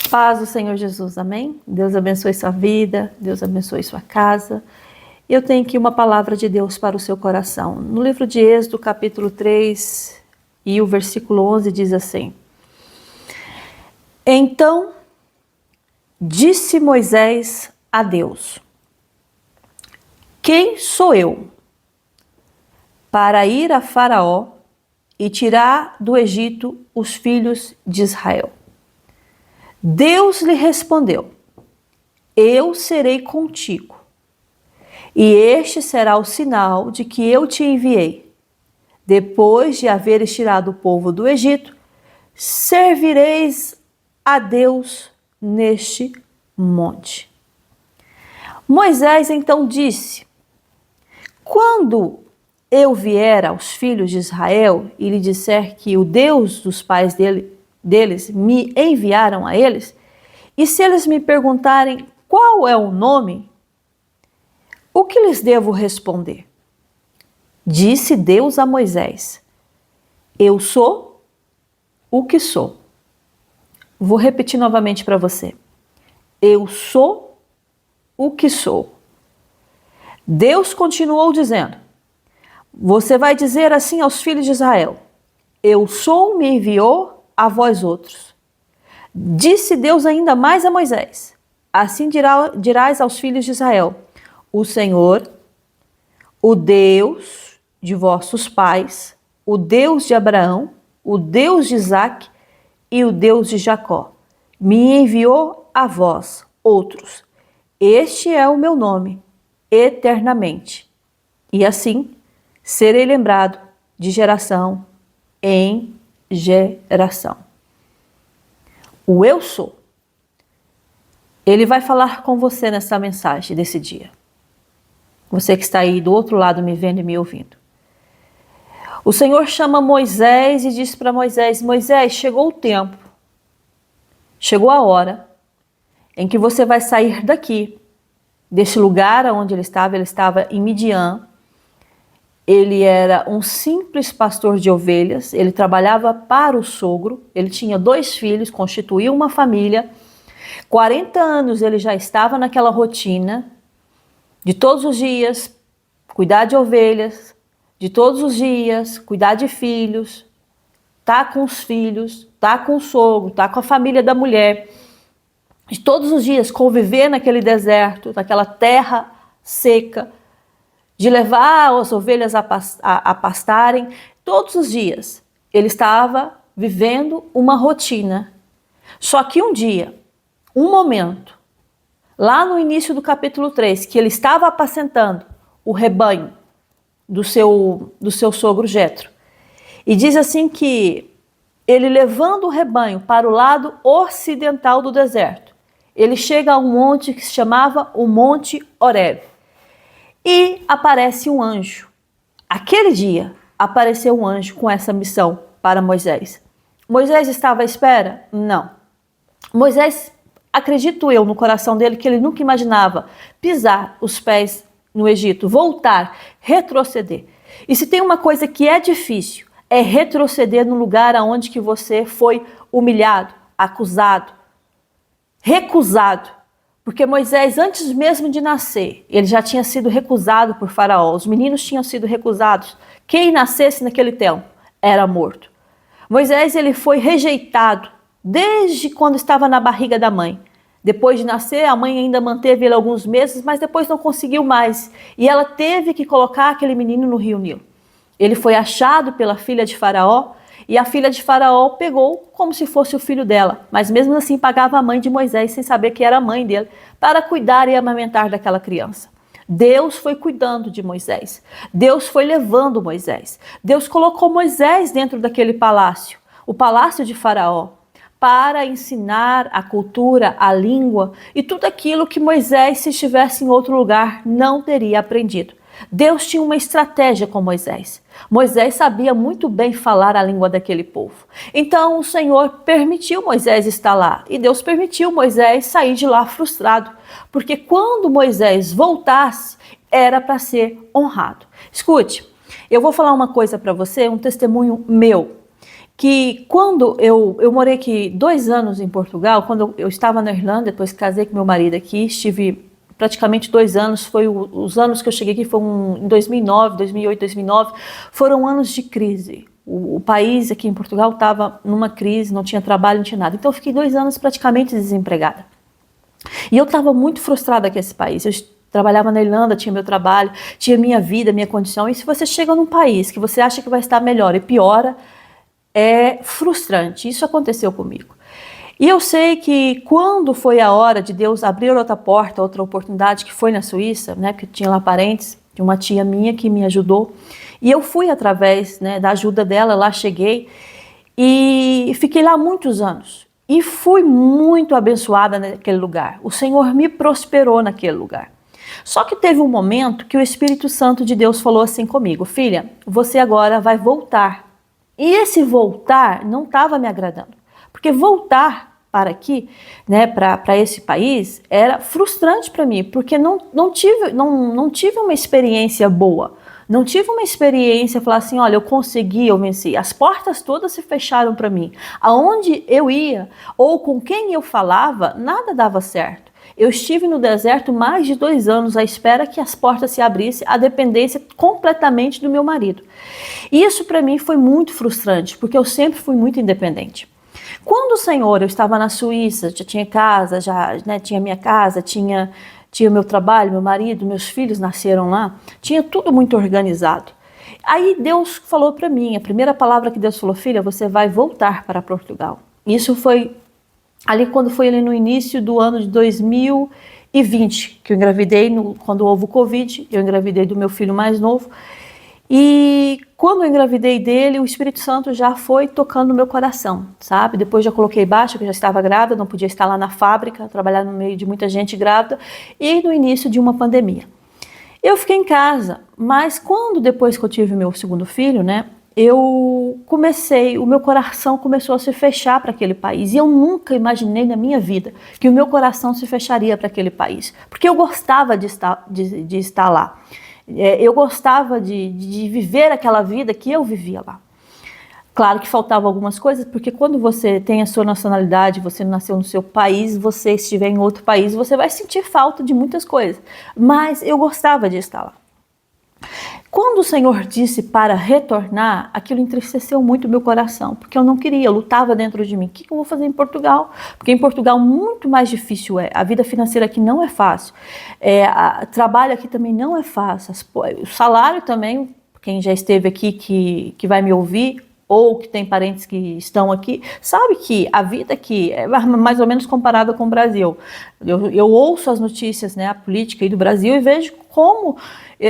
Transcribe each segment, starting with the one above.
Paz do Senhor Jesus, amém? Deus abençoe sua vida, Deus abençoe sua casa. Eu tenho aqui uma palavra de Deus para o seu coração. No livro de Êxodo, capítulo 3, e o versículo 11 diz assim: Então disse Moisés a Deus: Quem sou eu para ir a Faraó e tirar do Egito os filhos de Israel? Deus lhe respondeu: Eu serei contigo, e este será o sinal de que eu te enviei. Depois de haveres tirado o povo do Egito, servireis a Deus neste monte. Moisés então disse: Quando eu vier aos filhos de Israel e lhe disser que o Deus dos pais deles me enviaram a eles, e se eles me perguntarem qual é o nome, o que lhes devo responder? Disse Deus a Moisés: Eu sou o que sou. Vou repetir novamente para você. Eu sou o que sou. Deus continuou dizendo: Você vai dizer assim aos filhos de Israel: Eu sou, me enviou a vós outros. Disse Deus ainda mais a Moisés: Assim dirás aos filhos de Israel: O Senhor, o Deus de vossos pais, o Deus de Abraão, o Deus de Isaque e o Deus de Jacó, me enviou a vós outros. Este é o meu nome, eternamente. E assim serei lembrado de geração em geração. O eu sou. Ele vai falar com você nessa mensagem desse dia. Você que está aí do outro lado me vendo e me ouvindo. O Senhor chama Moisés e diz para Moisés: Moisés, chegou o tempo, chegou a hora em que você vai sair daqui, desse lugar onde ele estava em Midian. Ele era um simples pastor de ovelhas, ele trabalhava para o sogro, ele tinha 2 filhos, constituiu uma família. 40 anos ele já estava naquela rotina de todos os dias cuidar de ovelhas, de todos os dias cuidar de filhos, tá com os filhos, tá com o sogro, tá com a família da mulher, de todos os dias conviver naquele deserto, naquela terra seca, de levar as ovelhas a pastarem. Todos os dias ele estava vivendo uma rotina. Só que um dia, um momento, lá no início do capítulo 3, que ele estava apacentando o rebanho do seu sogro Jetro, e diz assim que ele, levando o rebanho para o lado ocidental do deserto, ele chega a um monte que se chamava o Monte Horebe. E aparece um anjo. Aquele dia apareceu um anjo com essa missão para Moisés. Moisés estava à espera? Não. Moisés, acredito eu, no coração dele, que ele nunca imaginava pisar os pés no Egito, voltar, retroceder. E se tem uma coisa que é difícil, é retroceder no lugar aonde que você foi humilhado, acusado, recusado. Porque Moisés, antes mesmo de nascer, ele já tinha sido recusado por Faraó. Os meninos tinham sido recusados. Quem nascesse naquele tempo era morto. Moisés, ele foi rejeitado desde quando estava na barriga da mãe. Depois de nascer, a mãe ainda manteve ele alguns meses, mas depois não conseguiu mais. E ela teve que colocar aquele menino no rio Nilo. Ele foi achado pela filha de Faraó, e a filha de Faraó pegou como se fosse o filho dela, mas mesmo assim pagava a mãe de Moisés, sem saber que era a mãe dele, para cuidar e amamentar daquela criança. Deus foi cuidando de Moisés. Deus foi levando Moisés. Deus colocou Moisés dentro daquele palácio, o palácio de Faraó, para ensinar a cultura, a língua e tudo aquilo que Moisés, se estivesse em outro lugar, não teria aprendido. Deus tinha uma estratégia com Moisés. Moisés sabia muito bem falar a língua daquele povo. Então o Senhor permitiu Moisés estar lá. E Deus permitiu Moisés sair de lá frustrado. Porque quando Moisés voltasse, era para ser honrado. Escute, eu vou falar uma coisa para você, um testemunho meu. que quando eu morei aqui 2 anos em Portugal, quando eu estava na Irlanda, depois casei com meu marido aqui, estive praticamente 2 anos, os anos que eu cheguei aqui foram em 2009, 2008, 2009, foram anos de crise. O país aqui em Portugal estava numa crise, não tinha trabalho, não tinha nada. Então eu fiquei 2 anos praticamente desempregada. E eu estava muito frustrada com esse país. Eu trabalhava na Irlanda, tinha meu trabalho, tinha minha vida, minha condição. E se você chega num país que você acha que vai estar melhor e piora, é frustrante. Isso aconteceu comigo. E eu sei que quando foi a hora de Deus abrir outra porta, outra oportunidade, que foi na Suíça, né, porque tinha lá parentes de uma tia minha que me ajudou, e eu fui através, né, da ajuda dela, lá cheguei e fiquei lá muitos anos. E fui muito abençoada naquele lugar. O Senhor me prosperou naquele lugar. Só que teve um momento que o Espírito Santo de Deus falou assim comigo: filha, você agora vai voltar. E esse voltar não estava me agradando, porque voltar para aqui, né, para esse país, era frustrante para mim, porque não tive uma experiência boa. Não tive uma experiência, falar assim, olha, eu consegui, eu venci. As portas todas se fecharam para mim. Aonde eu ia, ou com quem eu falava, nada dava certo. Eu estive no deserto mais de 2 anos à espera que as portas se abrissem, a dependência completamente do meu marido. E isso para mim foi muito frustrante, porque eu sempre fui muito independente. Quando o Senhor, eu estava na Suíça, já tinha casa, já, né, tinha minha casa, tinha meu trabalho, meu marido, meus filhos nasceram lá, tinha tudo muito organizado. Aí Deus falou para mim, a primeira palavra que Deus falou: filha, você vai voltar para Portugal. Isso foi ali quando foi ali no início do ano de 2020, que eu engravidei, quando houve o Covid, eu engravidei do meu filho mais novo. E quando eu engravidei dele, o Espírito Santo já foi tocando no meu coração, sabe? Depois já coloquei baixo, que eu já estava grávida, não podia estar lá na fábrica, trabalhar no meio de muita gente grávida, e no início de uma pandemia. Eu fiquei em casa, mas quando depois que eu tive meu segundo filho, né, o meu coração começou a se fechar para aquele país. E eu nunca imaginei na minha vida que o meu coração se fecharia para aquele país, porque eu gostava de estar lá. Eu gostava de viver aquela vida que eu vivia lá. Claro que faltavam algumas coisas, porque quando você tem a sua nacionalidade, você nasceu no seu país, você estiver em outro país, você vai sentir falta de muitas coisas. Mas eu gostava de estar lá. Quando o Senhor disse para retornar, aquilo entristeceu muito o meu coração, porque eu não queria, eu lutava dentro de mim. O que eu vou fazer em Portugal? Porque em Portugal muito mais difícil é. A vida financeira aqui não é fácil. O trabalho aqui também não é fácil. O salário também, quem já esteve aqui que vai me ouvir, ou que tem parentes que estão aqui, sabe que a vida aqui é mais ou menos comparada com o Brasil. Eu ouço as notícias, né, a política aí do Brasil, e vejo como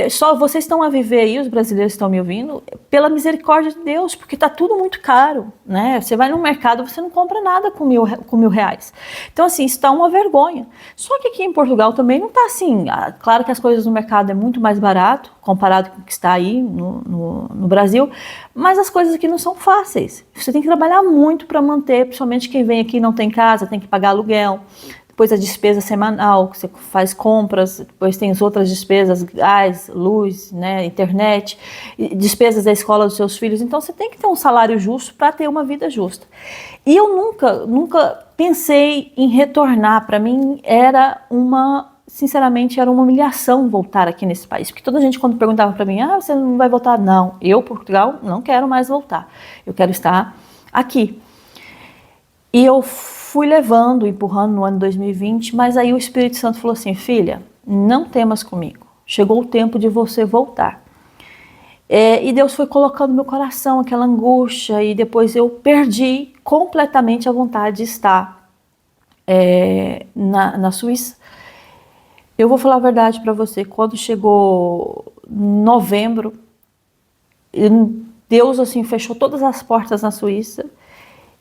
só vocês estão a viver aí, os brasileiros estão me ouvindo, pela misericórdia de Deus, porque está tudo muito caro, né? Você vai no mercado, você não compra nada com mil reais. Então, assim, isso está uma vergonha. Só que aqui em Portugal também não está assim. Claro que as coisas no mercado é muito mais barato, comparado com o que está aí no Brasil, mas as coisas aqui não são fáceis. Você tem que trabalhar muito para manter, principalmente quem vem aqui e não tem casa, tem que pagar aluguel. Depois a despesa semanal, que você faz compras, depois tem as outras despesas, gás, luz, né, internet, despesas da escola dos seus filhos. Então você tem que ter um salário justo para ter uma vida justa. E eu nunca pensei em retornar. Para mim sinceramente, era uma humilhação voltar aqui nesse país. Porque toda a gente quando perguntava para mim, você não vai voltar? Não, eu, Portugal, não quero mais voltar. Eu quero estar aqui. E eu fui levando, empurrando no ano 2020, mas aí o Espírito Santo falou assim: filha, não temas comigo, chegou o tempo de você voltar. E Deus foi colocando no meu coração aquela angústia, e depois eu perdi completamente a vontade de estar na Suíça. Eu vou falar a verdade para você, quando chegou novembro, Deus assim fechou todas as portas na Suíça,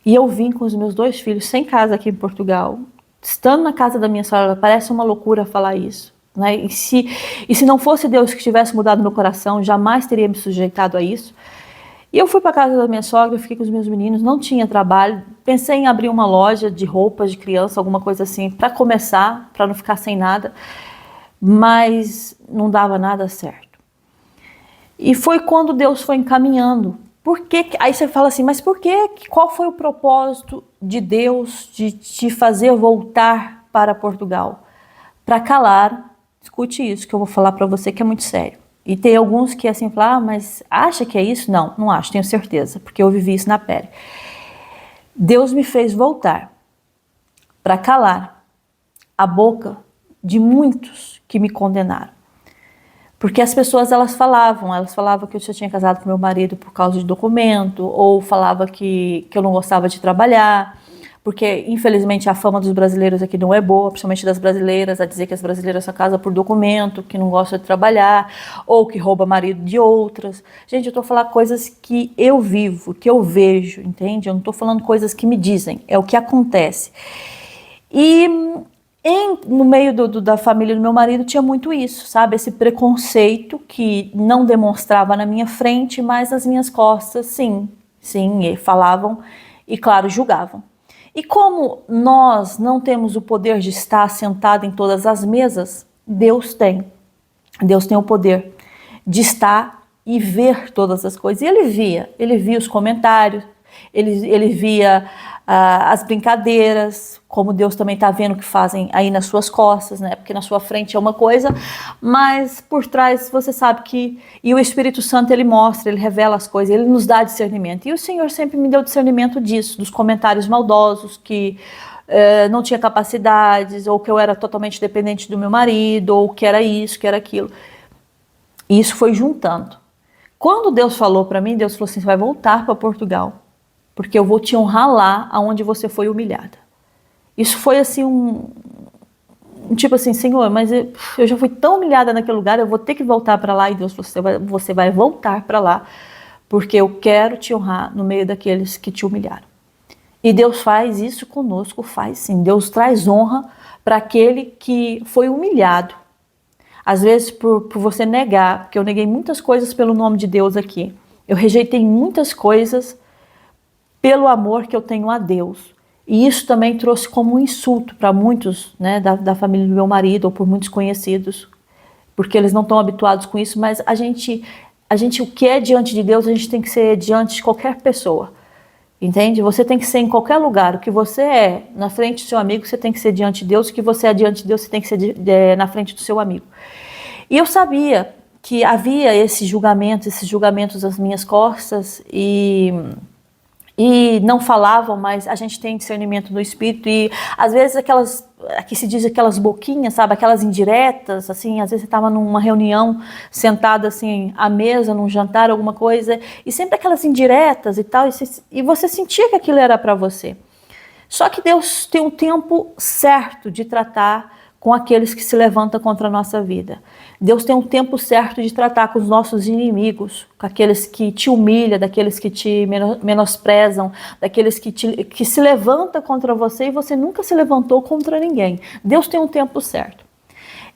e eu vim com os meus 2 filhos sem casa aqui em Portugal, estando na casa da minha sogra. Parece uma loucura falar isso, né? E se não fosse Deus que tivesse mudado meu coração, jamais teria me sujeitado a isso. E eu fui para a casa da minha sogra, fiquei com os meus meninos, não tinha trabalho, pensei em abrir uma loja de roupas de criança, alguma coisa assim, para começar, para não ficar sem nada, mas não dava nada certo. E foi quando Deus foi encaminhando. Aí você fala assim, mas por quê? Qual foi o propósito de Deus de te fazer voltar para Portugal? Para calar, escute isso que eu vou falar para você que é muito sério. E tem alguns que assim falam, mas acha que é isso? Não, não acho, tenho certeza, porque eu vivi isso na pele. Deus me fez voltar para calar a boca de muitos que me condenaram. Porque as pessoas elas falavam que eu já tinha casado com meu marido por causa de documento, ou falava que eu não gostava de trabalhar, porque infelizmente a fama dos brasileiros aqui não é boa, principalmente das brasileiras, a dizer que as brasileiras só casam por documento, que não gostam de trabalhar, ou que rouba marido de outras. Gente, eu tô falando coisas que eu vivo, que eu vejo, entende? Eu não tô falando coisas que me dizem, é o que acontece. E no meio da família do meu marido tinha muito isso, sabe? Esse preconceito que não demonstrava na minha frente, mas nas minhas costas, sim, falavam e, claro, julgavam. E como nós não temos o poder de estar sentado em todas as mesas, Deus tem. Deus tem o poder de estar e ver todas as coisas. E ele via os comentários, ele via as brincadeiras, como Deus também está vendo o que fazem aí nas suas costas, né? Porque na sua frente é uma coisa, mas por trás você sabe que... E o Espírito Santo, ele mostra, ele revela as coisas, ele nos dá discernimento. E o Senhor sempre me deu discernimento disso, dos comentários maldosos, que não tinha capacidades, ou que eu era totalmente dependente do meu marido, ou que era isso, que era aquilo. E isso foi juntando. Quando Deus falou para mim, Deus falou assim, você vai voltar para Portugal, porque eu vou te honrar lá aonde você foi humilhada. Isso foi assim um tipo assim, Senhor, mas eu já fui tão humilhada naquele lugar, eu vou ter que voltar para lá. E Deus falou, você vai voltar para lá, porque eu quero te honrar no meio daqueles que te humilharam. E Deus faz isso conosco, faz sim. Deus traz honra para aquele que foi humilhado. Às vezes por você negar, porque eu neguei muitas coisas pelo nome de Deus aqui. Eu rejeitei muitas coisas pelo amor que eu tenho a Deus. E isso também trouxe como um insulto para muitos, né, da família do meu marido, ou por muitos conhecidos, porque eles não estão habituados com isso, mas a gente, o que é diante de Deus, a gente tem que ser diante de qualquer pessoa, entende? Você tem que ser em qualquer lugar, o que você é na frente do seu amigo, você tem que ser diante de Deus, o que você é diante de Deus, você tem que ser na frente do seu amigo. E eu sabia que havia esses julgamentos às minhas costas, e não falavam, mas a gente tem discernimento do Espírito, e às vezes aqui se diz aquelas boquinhas, sabe, aquelas indiretas, assim, às vezes você estava numa reunião, sentado assim, à mesa, num jantar, alguma coisa, e sempre aquelas indiretas e tal, e você sentia que aquilo era para você. Só que Deus tem um tempo certo de tratar com aqueles que se levantam contra a nossa vida. Deus tem um tempo certo de tratar com os nossos inimigos, com aqueles que te humilham, daqueles que te menosprezam, daqueles que se levantam contra você e você nunca se levantou contra ninguém. Deus tem um tempo certo.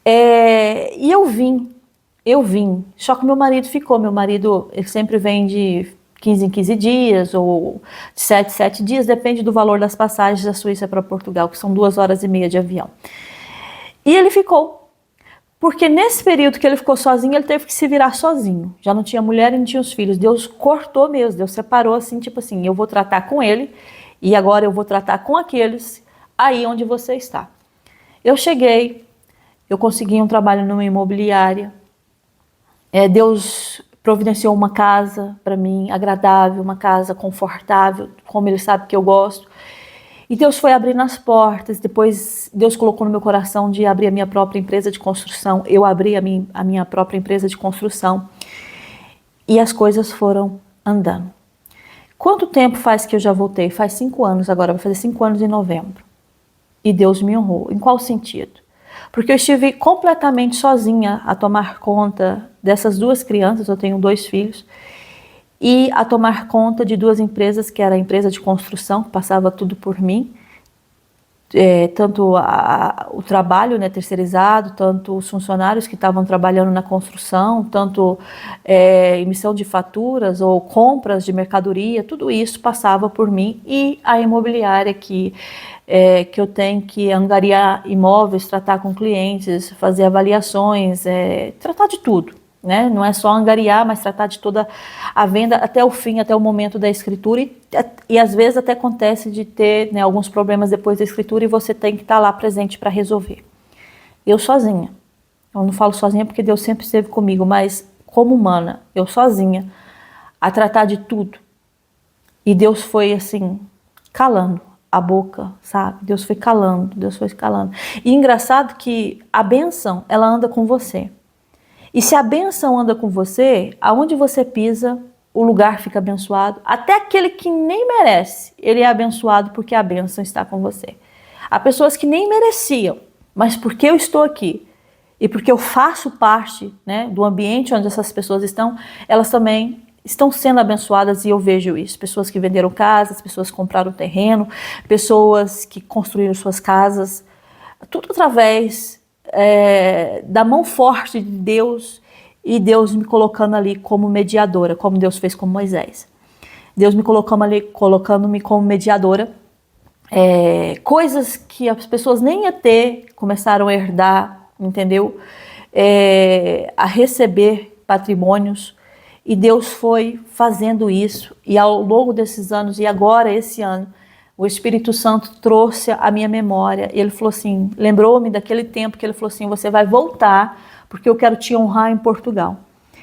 E eu vim, só que meu marido ficou. Meu marido, ele sempre vem de 15 em 15 dias, ou de 7 em 7 dias, depende do valor das passagens da Suíça para Portugal, que são 2h30 de avião. E ele ficou, porque nesse período que ele ficou sozinho, ele teve que se virar sozinho. Já não tinha mulher e não tinha os filhos. Deus cortou mesmo, Deus separou assim, tipo assim, eu vou tratar com ele e agora eu vou tratar com aqueles aí onde você está. Eu cheguei, eu consegui um trabalho numa imobiliária. Deus providenciou uma casa para mim, agradável, uma casa confortável, como ele sabe que eu gosto. E Deus foi abrindo as portas, depois Deus colocou no meu coração de abrir a minha própria empresa de construção. Eu abri a minha própria empresa de construção e as coisas foram andando. Quanto tempo faz que eu já voltei? Faz 5 anos agora, vai fazer 5 anos em novembro. E Deus me honrou. Em qual sentido? Porque eu estive completamente sozinha a tomar conta dessas 2 crianças, eu tenho 2 filhos, e a tomar conta de 2 empresas, que era a empresa de construção, que passava tudo por mim, tanto o trabalho, né, terceirizado, tanto os funcionários que estavam trabalhando na construção, tanto emissão de faturas ou compras de mercadoria, tudo isso passava por mim, e a imobiliária que eu tenho que angariar imóveis, tratar com clientes, fazer avaliações, tratar de tudo. né? Não é só angariar, mas tratar de toda a venda até o fim, até o momento da escritura. E às vezes até acontece de ter, né, alguns problemas depois da escritura e você tem que estar lá presente para resolver. Eu sozinha. Eu não falo sozinha porque Deus sempre esteve comigo, mas como humana, eu sozinha, a tratar de tudo. E Deus foi assim, calando a boca, sabe? Deus foi calando, Deus foi calando. E engraçado que a bênção, ela anda com você. E se a bênção anda com você, aonde você pisa, o lugar fica abençoado. Até aquele que nem merece, ele é abençoado porque a bênção está com você. Há pessoas que nem mereciam, mas porque eu estou aqui e porque eu faço parte, né, do ambiente onde essas pessoas estão, elas também estão sendo abençoadas e eu vejo isso. Pessoas que venderam casas, pessoas que compraram terreno, pessoas que construíram suas casas, tudo através da mão forte de Deus e Deus me colocando ali como mediadora, como Deus fez com Moisés. Deus me colocando-me como mediadora. Coisas que as pessoas nem iam ter, começaram a herdar, entendeu? A receber patrimônios. E Deus foi fazendo isso. E ao longo desses anos, e agora esse ano, o Espírito Santo trouxe a minha memória. Ele falou assim, lembrou-me daquele tempo que ele falou assim, você vai voltar porque eu quero te honrar em Portugal.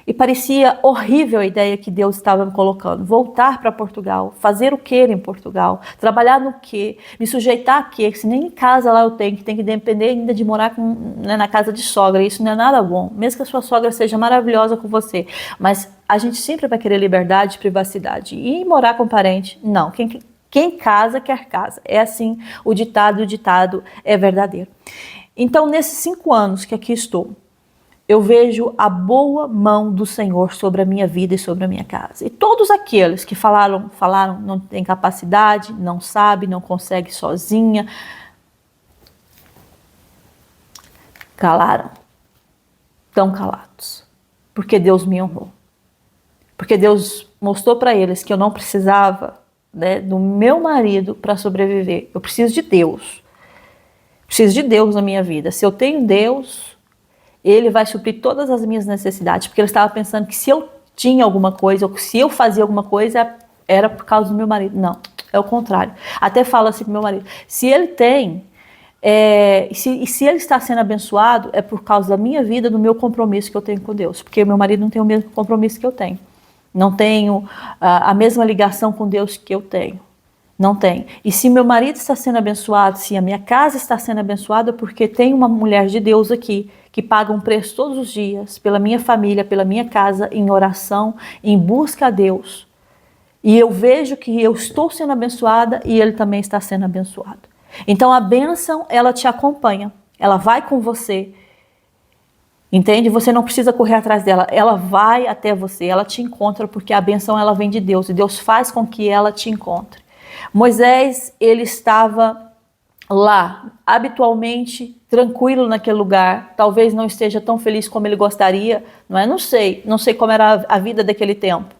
E parecia horrível a ideia que Deus estava me colocando. Voltar para Portugal, fazer o que em Portugal? Trabalhar no quê? Me sujeitar a quê? Se nem em casa lá eu tenho, que tem que depender ainda de morar na casa de sogra. Isso não é nada bom. Mesmo que a sua sogra seja maravilhosa com você. Mas a gente sempre vai querer liberdade e privacidade. E morar com parente, não. Quem casa, quer casa. É assim o ditado é verdadeiro. Então, nesses 5 anos que aqui estou, eu vejo a boa mão do Senhor sobre a minha vida e sobre a minha casa. E todos aqueles que falaram, não tem capacidade, não sabe, não consegue sozinha, calaram. Estão calados. Porque Deus me honrou. Porque Deus mostrou para eles que eu não precisava, né, do meu marido para sobreviver. Eu preciso de Deus. Preciso de Deus na minha vida. Se eu tenho Deus, Ele vai suprir todas as minhas necessidades. Porque ele estava pensando que se eu tinha alguma coisa, ou se eu fazia alguma coisa, era por causa do meu marido. Não, é o contrário. Até falo assim com meu marido, se ele tem, se ele está sendo abençoado, é por causa da minha vida, do meu compromisso que eu tenho com Deus. Porque meu marido não tem o mesmo compromisso que eu tenho. Não tenho a mesma ligação com Deus que eu tenho. Não tem. E se meu marido está sendo abençoado, se a minha casa está sendo abençoada, porque tem uma mulher de Deus aqui que paga um preço todos os dias pela minha família, pela minha casa, em oração, em busca a Deus. E eu vejo que eu estou sendo abençoada e ele também está sendo abençoado. Então a bênção, ela te acompanha, ela vai com você. Entende? Você não precisa correr atrás dela, ela vai até você, ela te encontra porque a bênção ela vem de Deus e Deus faz com que ela te encontre. Moisés, ele estava lá, habitualmente tranquilo naquele lugar, talvez não esteja tão feliz como ele gostaria, não é? Não sei como era a vida daquele tempo.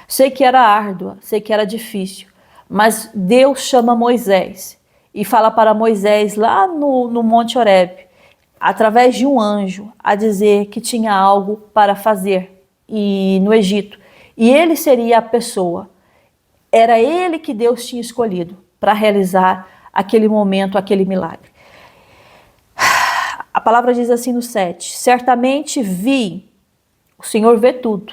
Sei que era árdua, sei que era difícil, mas Deus chama Moisés e fala para Moisés lá no Monte Horebe, através de um anjo, a dizer que tinha algo para fazer no Egito. E ele seria a pessoa. Era ele que Deus tinha escolhido para realizar aquele momento, aquele milagre. A palavra diz assim no 7, certamente vi, o Senhor vê tudo,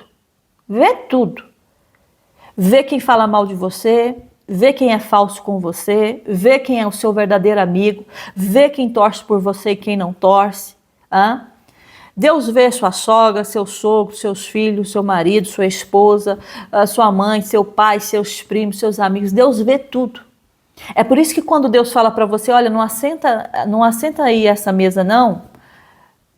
vê quem fala mal de você, vê quem é falso com você, vê quem é o seu verdadeiro amigo, vê quem torce por você e quem não torce. Deus vê sua sogra, seu sogro, seus filhos, seu marido, sua esposa, sua mãe, seu pai, seus primos, seus amigos. Deus vê tudo. É por isso que quando Deus fala para você, olha, não assenta aí essa mesa não,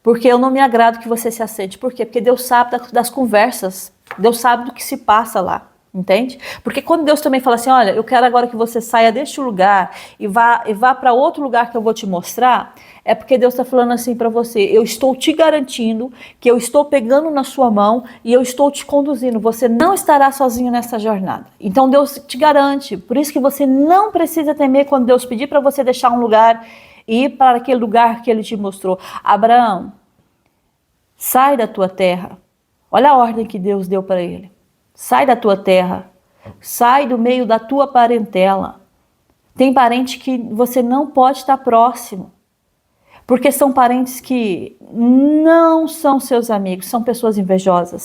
porque eu não me agrado que você se assente. Por quê? Porque Deus sabe das conversas, Deus sabe do que se passa lá. Entende? Porque quando Deus também fala assim, olha, eu quero agora que você saia deste lugar e vá para outro lugar que eu vou te mostrar, é porque Deus está falando assim para você, eu estou te garantindo que eu estou pegando na sua mão e eu estou te conduzindo, você não estará sozinho nessa jornada. Então Deus te garante, por isso que você não precisa temer quando Deus pedir para você deixar um lugar e ir para aquele lugar que Ele te mostrou. Abraão, sai da tua terra, Olha a ordem que Deus deu para ele. Sai da tua terra, sai do meio da tua parentela. Tem parente que você não pode estar próximo, porque são parentes que não são seus amigos, são pessoas invejosas,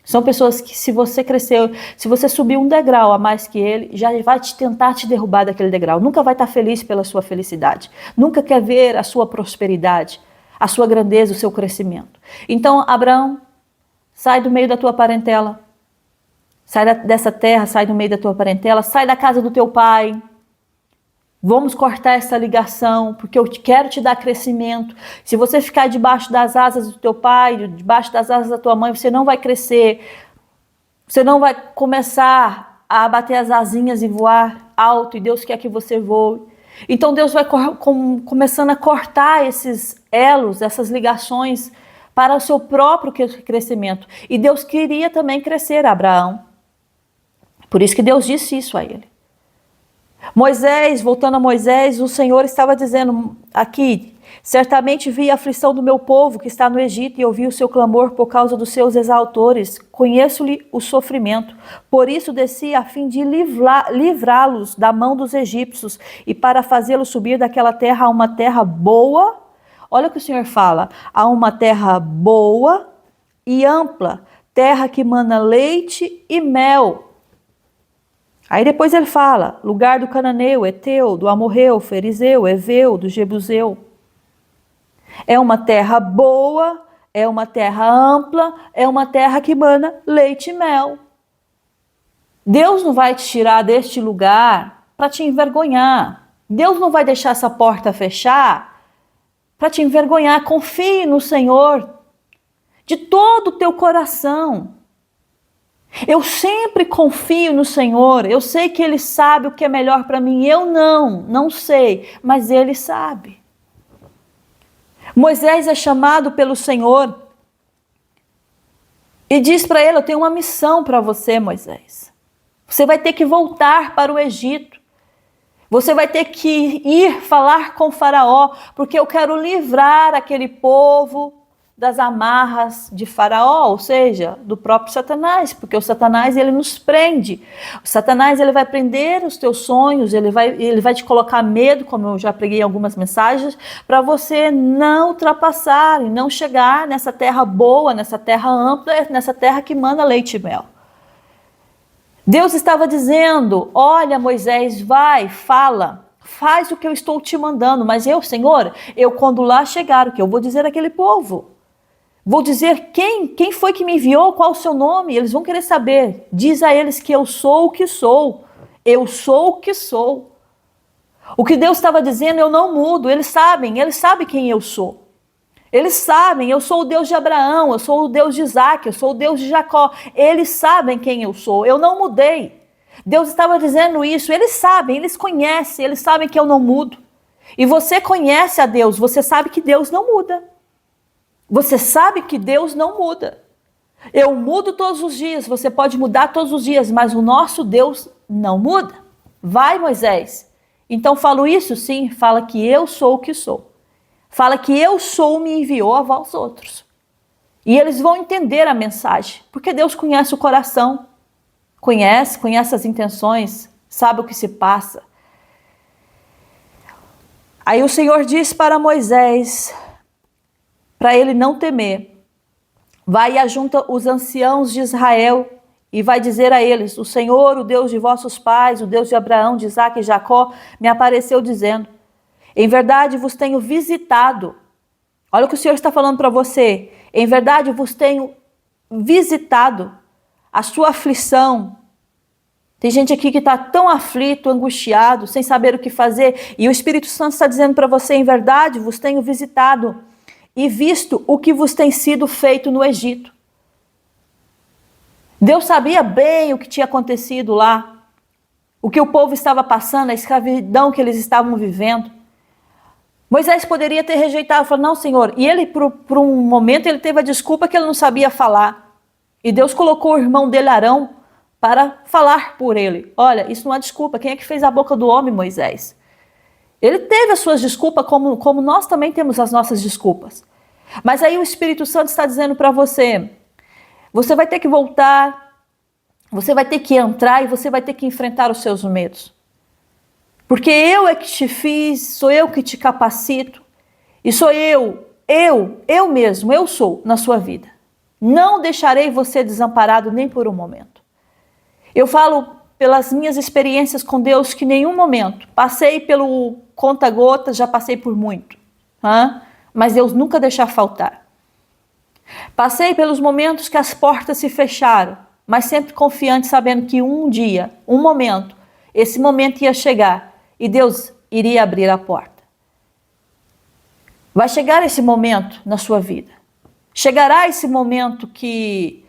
São pessoas que, se você cresceu, se você subir um degrau a mais que ele, já vai tentar te derrubar daquele degrau. Nunca vai estar feliz pela sua felicidade. Nunca quer ver a sua prosperidade, a sua grandeza, o seu crescimento. Então, Abraão, sai do meio da tua parentela. Sai dessa terra, sai do meio da tua parentela. Sai da casa do teu pai. Vamos cortar essa ligação, porque eu quero te dar crescimento. Se você ficar debaixo das asas do teu pai, debaixo das asas da tua mãe, você não vai crescer. Você não vai começar a bater as asinhas e voar alto, e Deus quer que você voe. Então Deus vai começando a cortar esses elos, essas ligações para o seu próprio crescimento. E Deus queria também crescer Abraão. Por isso que Deus disse isso a ele. Moisés, voltando a Moisés, o Senhor estava dizendo aqui: certamente vi a aflição do meu povo que está no Egito e ouvi o seu clamor por causa dos seus exaltores. Conheço-lhe o sofrimento. Por isso desci a fim de livrá-los da mão dos egípcios e para fazê-los subir daquela terra a uma terra boa. Olha o que o Senhor fala: a uma terra boa e ampla, terra que mana leite e mel. Aí depois ele fala: lugar do cananeu, eteu, do amorreu, ferizeu, eveu, do jebuseu. É uma terra boa, é uma terra ampla, é uma terra que mana leite e mel. Deus não vai te tirar deste lugar para te envergonhar. Deus não vai deixar essa porta fechar para te envergonhar. Confie no Senhor de todo o teu coração. Eu sempre confio no Senhor, eu sei que Ele sabe o que é melhor para mim, eu não sei, mas Ele sabe. Moisés é chamado pelo Senhor e diz para ele: eu tenho uma missão para você, Moisés. Você vai ter que voltar para o Egito, você vai ter que ir falar com Faraó, porque eu quero livrar aquele povo das amarras de Faraó, ou seja, do próprio Satanás, porque o Satanás, ele nos prende. O Satanás, ele vai prender os teus sonhos, ele vai te colocar medo, como eu já preguei em algumas mensagens, para você não ultrapassar e não chegar nessa terra boa, nessa terra ampla, nessa terra que mana leite e mel. Deus estava dizendo: olha, Moisés, vai, fala, faz o que eu estou te mandando, mas eu, Senhor, quando lá chegar, o que eu vou dizer àquele povo? Vou dizer quem foi que me enviou, qual o seu nome, eles vão querer saber. Diz a eles que eu sou o que sou, eu sou o que sou. O que Deus estava dizendo, eu não mudo, eles sabem quem eu sou. Eles sabem, eu sou o Deus de Abraão, eu sou o Deus de Isaac, eu sou o Deus de Jacó. Eles sabem quem eu sou, eu não mudei. Deus estava dizendo isso, eles sabem, eles conhecem, eles sabem que eu não mudo. E você conhece a Deus, você sabe que Deus não muda. Você sabe que Deus não muda. Eu mudo todos os dias, você pode mudar todos os dias, mas o nosso Deus não muda. Vai, Moisés. Então falo isso? Sim, fala que eu sou o que sou. Fala que eu sou me enviou a vós outros. E eles vão entender a mensagem, porque Deus conhece o coração, conhece as intenções, sabe o que se passa. Aí o Senhor diz para Moisés, para ele não temer: vai e ajunta os anciãos de Israel e vai dizer a eles: o Senhor, o Deus de vossos pais, o Deus de Abraão, de Isaac e Jacó, me apareceu dizendo: em verdade vos tenho visitado. Olha o que o Senhor está falando para você. Em verdade vos tenho visitado a sua aflição. Tem gente aqui que está tão aflito, angustiado, sem saber o que fazer. E o Espírito Santo está dizendo para você: em verdade vos tenho visitado e visto o que vos tem sido feito no Egito. Deus sabia bem o que tinha acontecido lá, o que o povo estava passando, a escravidão que eles estavam vivendo. Moisés poderia ter rejeitado, falou: não, Senhor. E ele, por um momento, ele teve a desculpa que ele não sabia falar. E Deus colocou o irmão dele, Arão, para falar por ele. Olha, isso não é desculpa. Quem é que fez a boca do homem, Moisés? Ele teve as suas desculpas, como nós também temos as nossas desculpas. Mas aí o Espírito Santo está dizendo para você: Você vai ter que voltar, você vai ter que entrar e você vai ter que enfrentar os seus medos. Porque eu é que te fiz, sou eu que te capacito, e sou eu mesmo, eu sou na sua vida. Não deixarei você desamparado nem por um momento. Eu falo pelas minhas experiências com Deus que em nenhum momento passei pelo conta-gotas, já passei por muito. Mas Deus nunca deixar faltar. Passei pelos momentos que as portas se fecharam, mas sempre confiante, sabendo que um dia, um momento, esse momento ia chegar e Deus iria abrir a porta. Vai chegar esse momento na sua vida. Chegará esse momento que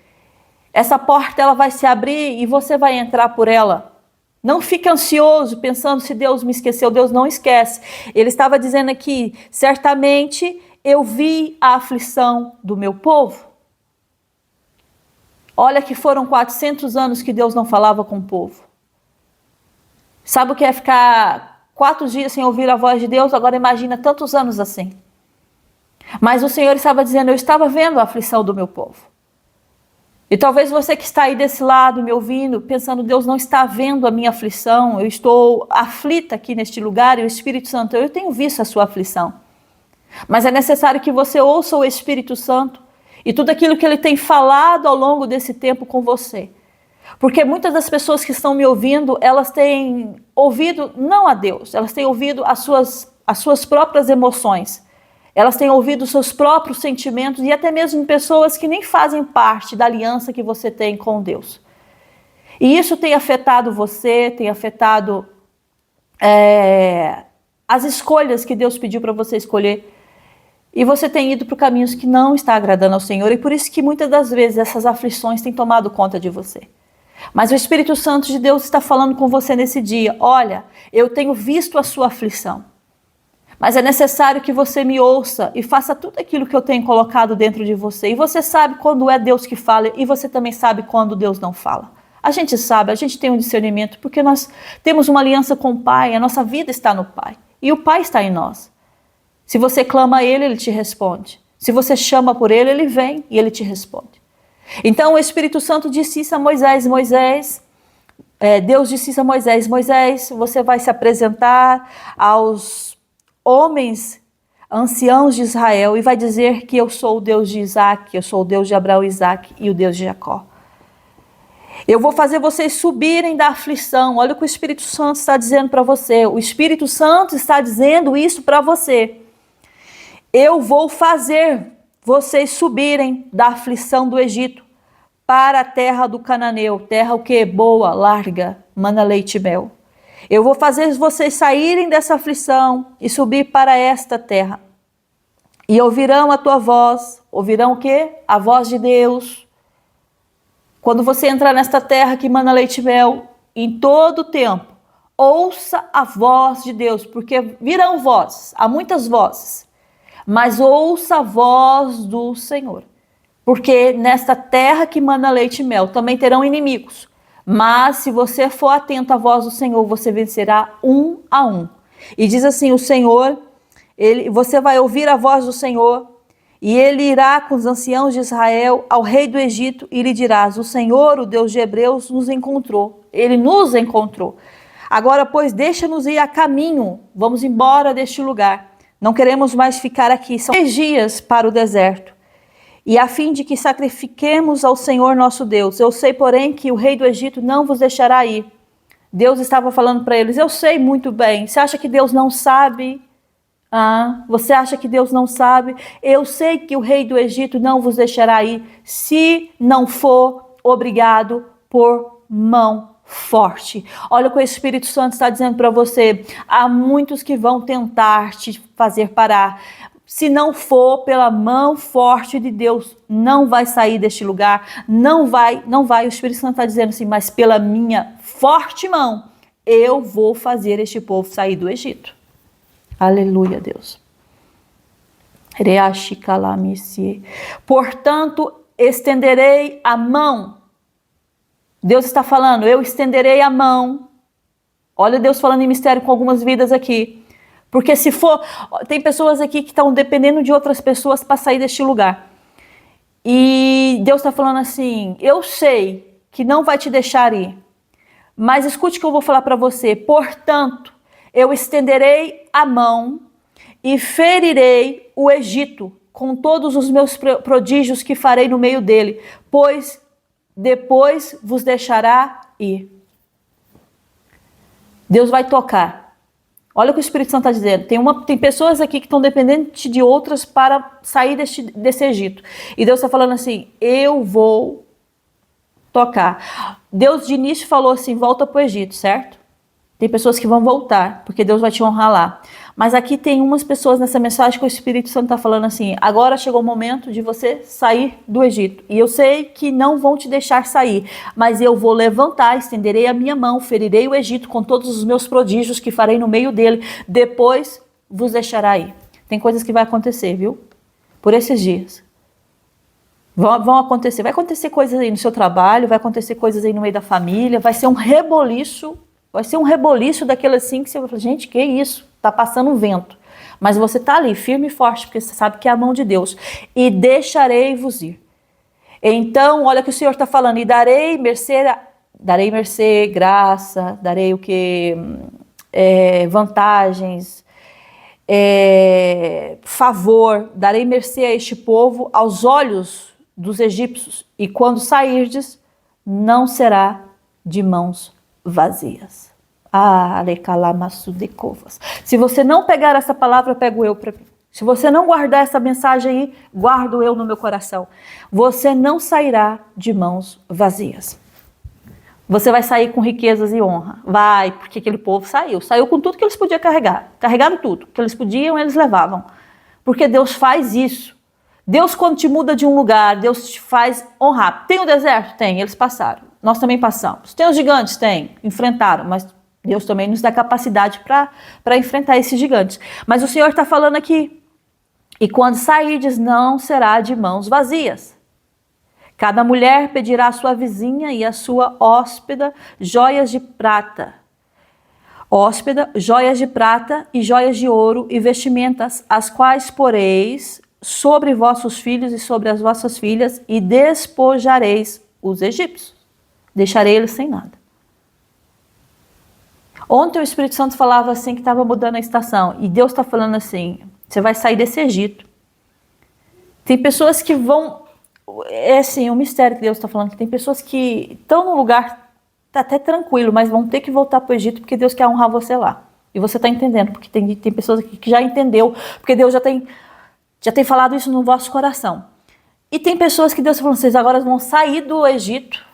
essa porta ela vai se abrir e você vai entrar por ela. Não fique ansioso pensando se Deus me esqueceu. Deus não esquece. Ele estava dizendo aqui, certamente eu vi a aflição do meu povo. Olha que foram 400 anos que Deus não falava com o povo. Sabe o que é ficar 4 dias sem ouvir a voz de Deus? Agora imagina tantos anos assim. Mas o Senhor estava dizendo, eu estava vendo a aflição do meu povo. E talvez você que está aí desse lado me ouvindo, pensando, Deus não está vendo a minha aflição, eu estou aflita aqui neste lugar e o Espírito Santo, eu tenho visto a sua aflição. Mas é necessário que você ouça o Espírito Santo e tudo aquilo que ele tem falado ao longo desse tempo com você. Porque muitas das pessoas que estão me ouvindo, elas têm ouvido não a Deus, elas têm ouvido as suas próprias emoções. Elas têm ouvido os seus próprios sentimentos e até mesmo pessoas que nem fazem parte da aliança que você tem com Deus. E isso tem afetado você, tem afetado as escolhas que Deus pediu para você escolher. E você tem ido por caminhos que não está agradando ao Senhor. E por isso que muitas das vezes essas aflições têm tomado conta de você. Mas o Espírito Santo de Deus está falando com você nesse dia. Olha, eu tenho visto a sua aflição. Mas é necessário que você me ouça e faça tudo aquilo que eu tenho colocado dentro de você. E você sabe quando é Deus que fala e você também sabe quando Deus não fala. A gente sabe, a gente tem um discernimento porque nós temos uma aliança com o Pai, a nossa vida está no Pai. E o Pai está em nós. Se você clama a Ele, Ele te responde. Se você chama por Ele, Ele vem e Ele te responde. Então o Espírito Santo disse isso a Moisés. Deus disse isso a Moisés. Moisés, você vai se apresentar aos homens, anciãos de Israel, e vai dizer que eu sou o Deus de Isaac, eu sou o Deus de Abraão, Isaac e o Deus de Jacó. Eu vou fazer vocês subirem da aflição. Olha o que o Espírito Santo está dizendo para você. O Espírito Santo está dizendo isso para você. Eu vou fazer vocês subirem da aflição do Egito para a terra do Cananeu. Terra o que? Boa, larga, mana leite e mel. Eu vou fazer vocês saírem dessa aflição e subir para esta terra. E ouvirão a tua voz. Ouvirão o quê? A voz de Deus. Quando você entrar nesta terra que mana leite e mel, em todo o tempo, ouça a voz de Deus, porque virão vozes, há muitas vozes, mas ouça a voz do Senhor. Porque nesta terra que mana leite e mel também terão inimigos. Mas se você for atento à voz do Senhor, você vencerá 1 a 1. E diz assim, o Senhor, você vai ouvir a voz do Senhor, e ele irá com os anciãos de Israel ao rei do Egito, e lhe dirás, o Senhor, o Deus de Hebreus, nos encontrou. Ele nos encontrou. Agora, pois, deixa-nos ir a caminho, vamos embora deste lugar. Não queremos mais ficar aqui. São 3 dias para o deserto. E a fim de que sacrifiquemos ao Senhor nosso Deus. Eu sei, porém, que o rei do Egito não vos deixará ir. Deus estava falando para eles, eu sei muito bem. Você acha que Deus não sabe? Você acha que Deus não sabe? Eu sei que o rei do Egito não vos deixará ir se não for obrigado por mão forte. Olha o que o Espírito Santo está dizendo para você. Há muitos que vão tentar te fazer parar. Se não for pela mão forte de Deus, não vai sair deste lugar, não vai. O Espírito Santo está dizendo assim, mas pela minha forte mão, eu vou fazer este povo sair do Egito. Aleluia, Deus. Portanto, estenderei a mão. Deus está falando, eu estenderei a mão. Olha Deus falando em mistério com algumas vidas aqui. Porque se for, tem pessoas aqui que estão dependendo de outras pessoas para sair deste lugar. E Deus está falando assim, eu sei que não vai te deixar ir, mas escute o que eu vou falar para você. Portanto, eu estenderei a mão e ferirei o Egito com todos os meus prodígios que farei no meio dele, pois depois vos deixará ir. Deus vai tocar. Olha o que o Espírito Santo está dizendo. Tem pessoas aqui que estão dependentes de outras para sair desse Egito. E Deus está falando assim, eu vou tocar. Deus de início falou assim, volta para o Egito, certo? Tem pessoas que vão voltar, porque Deus vai te honrar lá. Mas aqui tem umas pessoas nessa mensagem que o Espírito Santo está falando assim, agora chegou o momento de você sair do Egito. E eu sei que não vão te deixar sair, mas eu vou levantar, estenderei a minha mão, ferirei o Egito com todos os meus prodígios que farei no meio dele. Depois vos deixará ir. Tem coisas que vai acontecer, viu? Por esses dias. Vão acontecer. Vai acontecer coisas aí no seu trabalho, vai acontecer coisas aí no meio da família, vai ser um reboliço. Vai ser um reboliço daquele assim que você vai falar, gente, que isso? Tá passando um vento. Mas você tá ali, firme e forte, porque você sabe que é a mão de Deus. E deixarei-vos ir. Então, olha o que o Senhor está falando. E darei mercê, graça, darei o que? Vantagens, favor. Darei mercê a este povo aos olhos dos egípcios. E quando sairdes, não será de mãos vazias. Se você não pegar essa palavra, eu pego eu para mim. Se você não guardar essa mensagem aí, guardo eu no meu coração. Você não sairá de mãos vazias. Você vai sair com riquezas e honra. Vai, porque aquele povo saiu. Saiu com tudo que eles podiam carregar. Carregaram tudo. O que eles podiam, eles levavam. Porque Deus faz isso. Deus, quando te muda de um lugar, Deus te faz honrar. Tem o deserto? Tem, eles passaram. Nós também passamos. Tem os gigantes? Tem, enfrentaram, mas Deus também nos dá capacidade para enfrentar esses gigantes. Mas o Senhor está falando aqui, e quando sairdes, não será de mãos vazias. Cada mulher pedirá à sua vizinha e à sua hóspeda joias de prata. Joias de prata e joias de ouro e vestimentas, as quais poreis sobre vossos filhos e sobre as vossas filhas, e despojareis os egípcios. Deixarei eles sem nada. Ontem o Espírito Santo falava assim que estava mudando a estação. E Deus está falando assim, você vai sair desse Egito. Tem pessoas que vão... É assim, um mistério que Deus está falando. Que tem pessoas que estão num lugar tá até tranquilo, mas vão ter que voltar para o Egito porque Deus quer honrar você lá. E você está entendendo, porque tem pessoas aqui que já entendeu, porque Deus já tem falado isso no vosso coração. E tem pessoas que Deus está falando, vocês agora vão sair do Egito,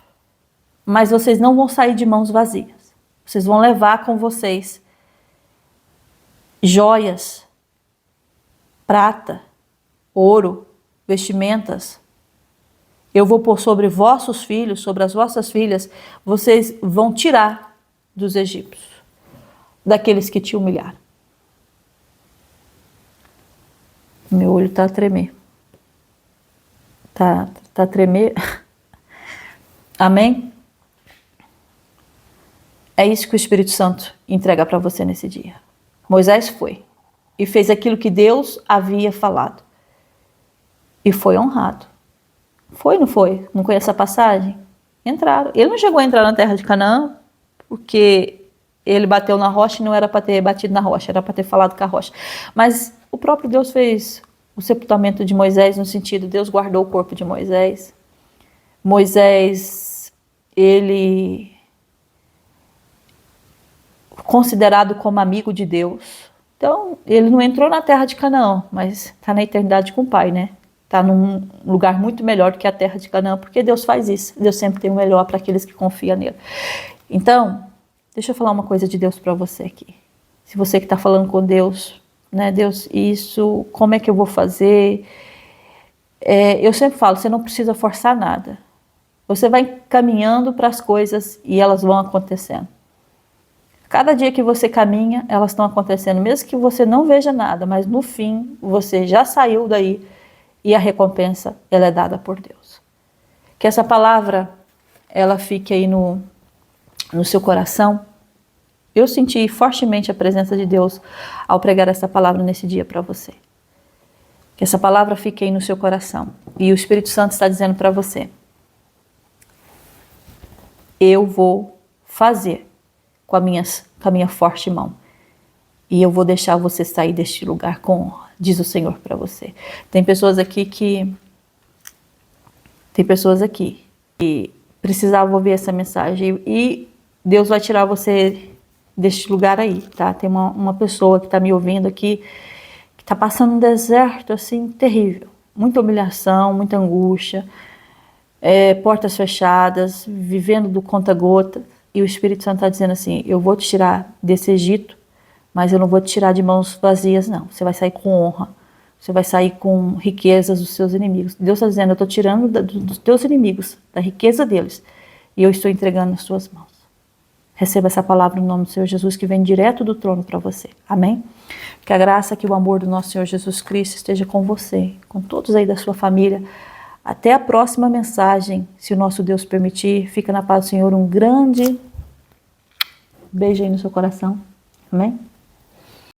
mas vocês não vão sair de mãos vazias. Vocês vão levar com vocês joias, prata, ouro, vestimentas. Eu vou pôr sobre vossos filhos, sobre as vossas filhas, vocês vão tirar dos egípcios, daqueles que te humilharam. Meu olho está a tremer. Tá a tremer. Amém? É isso que o Espírito Santo entrega para você nesse dia. Moisés foi e fez aquilo que Deus havia falado. E foi honrado. Foi, não foi? Não conhece a passagem? Entraram. Ele não chegou a entrar na terra de Canaã, porque ele bateu na rocha e não era para ter batido na rocha, era para ter falado com a rocha. Mas o próprio Deus fez o sepultamento de Moisés, no sentido, Deus guardou o corpo de Moisés. Moisés, ele... considerado como amigo de Deus. Então, ele não entrou na terra de Canaã, mas está na eternidade com o Pai, né? Está num lugar muito melhor do que a terra de Canaã, porque Deus faz isso. Deus sempre tem o melhor para aqueles que confiam nele. Então, deixa eu falar uma coisa de Deus para você aqui. Se você que está falando com Deus, né? Deus, isso, como é que eu vou fazer? Eu sempre falo, você não precisa forçar nada. Você vai caminhando para as coisas e elas vão acontecendo. Cada dia que você caminha, elas estão acontecendo, mesmo que você não veja nada, mas no fim, você já saiu daí e a recompensa, ela é dada por Deus. Que essa palavra, ela fique aí no seu coração. Eu senti fortemente a presença de Deus ao pregar essa palavra nesse dia para você. Que essa palavra fique aí no seu coração. E o Espírito Santo está dizendo para você: eu vou fazer com a minha forte mão. E eu vou deixar você sair deste lugar com honra, diz o Senhor para você. Tem pessoas aqui que precisavam ouvir essa mensagem. E Deus vai tirar você deste lugar aí, tá? Tem uma pessoa que está me ouvindo aqui, que está passando um deserto assim terrível. Muita humilhação, muita angústia, portas fechadas, vivendo do conta-gota. E o Espírito Santo está dizendo assim: eu vou te tirar desse Egito, mas eu não vou te tirar de mãos vazias, não. Você vai sair com honra. Você vai sair com riquezas dos seus inimigos. Deus está dizendo: eu estou tirando dos teus inimigos, da riqueza deles, e eu estou entregando nas suas mãos. Receba essa palavra no nome do Senhor Jesus, que vem direto do trono para você. Amém? Que a graça, que o amor do nosso Senhor Jesus Cristo esteja com você, com todos aí da sua família. Até a próxima mensagem, se o nosso Deus permitir. Fica na paz do Senhor. Um grande beijo aí no seu coração. Amém?